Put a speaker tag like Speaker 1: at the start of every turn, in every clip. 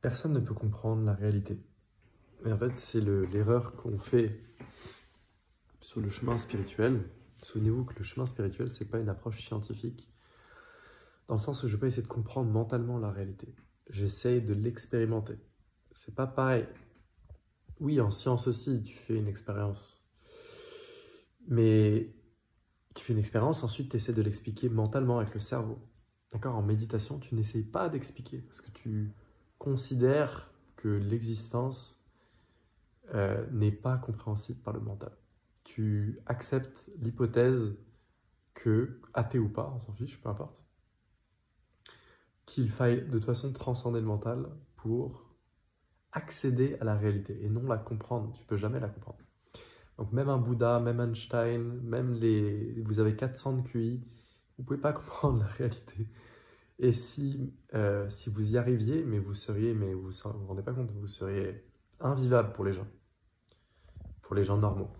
Speaker 1: Personne ne peut comprendre la réalité. Et en fait, c'est l'erreur qu'on fait sur le chemin spirituel. Souvenez-vous que le chemin spirituel, c'est pas une approche scientifique, dans le sens où je vais pas essayer de comprendre mentalement la réalité. J'essaye de l'expérimenter. C'est pas pareil. Oui, en science aussi, tu fais une expérience. Mais tu fais une expérience, ensuite tu essaies de l'expliquer mentalement avec le cerveau. D'accord? En méditation, tu n'essayes pas d'expliquer parce que tu considères que l'existence n'est pas compréhensible par le mental. Tu acceptes l'hypothèse que, athée ou pas, on s'en fiche, peu importe, qu'il faille de toute façon transcender le mental pour accéder à la réalité et non la comprendre. Tu peux jamais la comprendre. Donc même un Bouddha, même Einstein, vous avez 400 de QI, vous pouvez pas comprendre la réalité. Et si vous y arriviez, mais vous vous rendez pas compte, vous seriez invivable pour les gens normaux.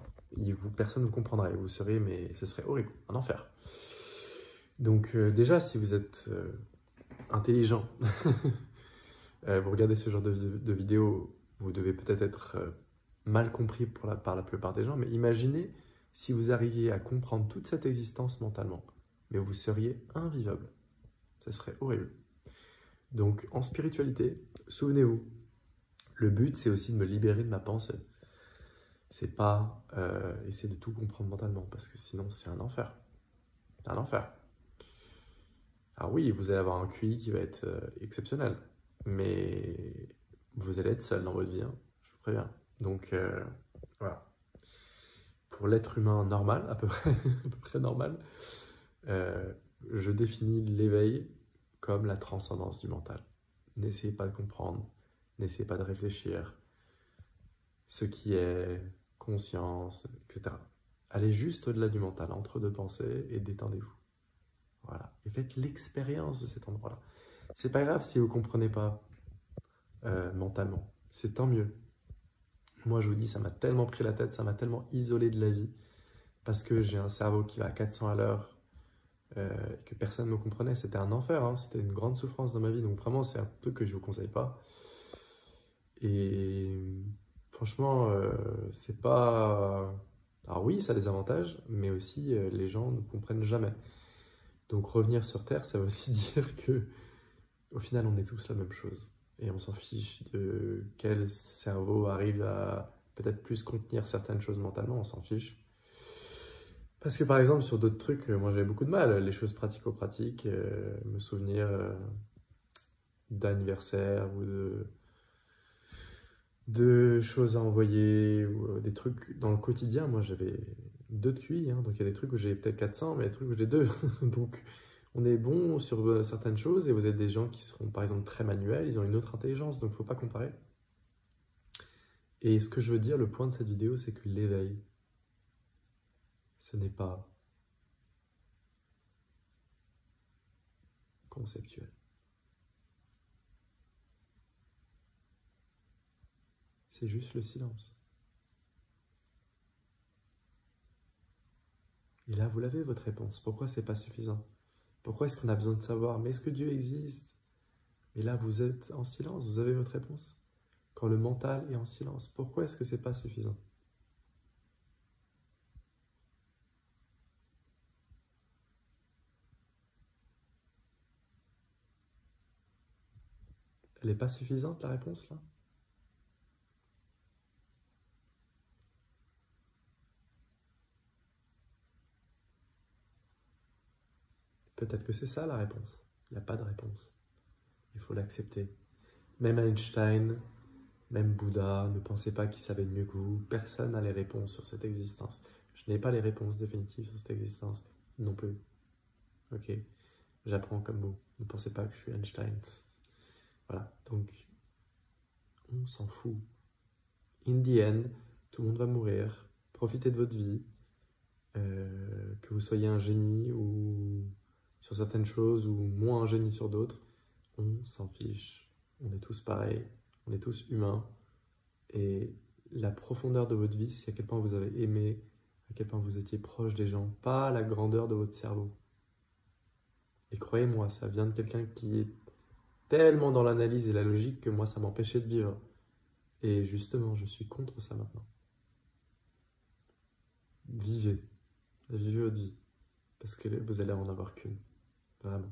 Speaker 1: Personne ne vous comprendrait, vous seriez, mais ce serait horrible, un enfer. Donc déjà, si vous êtes intelligent, vous regardez ce genre de vidéo, vous devez peut-être être mal compris par la plupart des gens, mais imaginez si vous arriviez à comprendre toute cette existence mentalement, mais vous seriez invivable. Ce serait horrible. Donc en spiritualité, souvenez-vous, le but c'est aussi de me libérer de ma pensée. C'est pas essayer de tout comprendre mentalement, parce que sinon c'est un enfer. C'est un enfer. Alors oui, vous allez avoir un QI qui va être exceptionnel, mais vous allez être seul dans votre vie, hein, je vous préviens. Donc voilà. Pour l'être humain normal, à peu près, à peu près normal, je définis l'éveil comme la transcendance du mental. N'essayez pas de comprendre, n'essayez pas de réfléchir, ce qui est conscience, etc. Allez juste au-delà du mental, entre deux pensées, et détendez-vous. Voilà. Et faites l'expérience de cet endroit-là. C'est pas grave si vous ne comprenez pas mentalement. C'est tant mieux. Moi, je vous dis, ça m'a tellement pris la tête, ça m'a tellement isolé de la vie, parce que j'ai un cerveau qui va à 400 à l'heure, que personne ne me comprenait. C'était un enfer, hein. C'était une grande souffrance dans ma vie. Donc vraiment, c'est un truc que je ne vous conseille pas. Et franchement, c'est pas... Alors oui, ça a des avantages, mais aussi les gens ne comprennent jamais. Donc revenir sur Terre, ça veut aussi dire que au final, on est tous la même chose. Et on s'en fiche de quel cerveau arrive à peut-être plus contenir certaines choses mentalement, on s'en fiche. Parce que par exemple, sur d'autres trucs, moi j'avais beaucoup de mal, les choses pratico-pratiques, me souvenir d'anniversaire ou de choses à envoyer, ou des trucs dans le quotidien. Moi j'avais 2 de QI, hein, donc il y a des trucs où j'ai peut-être 400, mais il y a des trucs où j'ai 2. Donc on est bon sur certaines choses et vous êtes des gens qui seront par exemple très manuels, ils ont une autre intelligence, donc il ne faut pas comparer. Et ce que je veux dire, le point de cette vidéo, c'est que l'éveil, ce n'est pas conceptuel. C'est juste le silence. Et là, vous l'avez, votre réponse. Pourquoi c'est pas suffisant? Pourquoi est-ce qu'on a besoin de savoir, mais est-ce que Dieu existe? Et là, vous êtes en silence, vous avez votre réponse. Quand le mental est en silence, pourquoi est-ce que c'est pas suffisant? Elle n'est pas suffisante, la réponse, là? Peut-être que c'est ça, la réponse. Il n'y a pas de réponse. Il faut l'accepter. Même Einstein, même Bouddha, ne pensez pas qu'ils savaient mieux que vous. Personne n'a les réponses sur cette existence. Je n'ai pas les réponses définitives sur cette existence non plus. Ok, j'apprends comme vous. Ne pensez pas que je suis Einstein. Voilà, donc on s'en fout. In the end, tout le monde va mourir. Profitez de votre vie. Que vous soyez un génie ou sur certaines choses ou moins un génie sur d'autres, on s'en fiche. On est tous pareils, on est tous humains. Et la profondeur de votre vie, c'est à quel point vous avez aimé, à quel point vous étiez proche des gens, pas la grandeur de votre cerveau. Et croyez-moi, ça vient de quelqu'un qui est tellement dans l'analyse et la logique que moi, ça m'empêchait de vivre. Et justement, je suis contre ça maintenant. Vivez. Vivez votre vie. Parce que vous allez en avoir qu'une. Vraiment.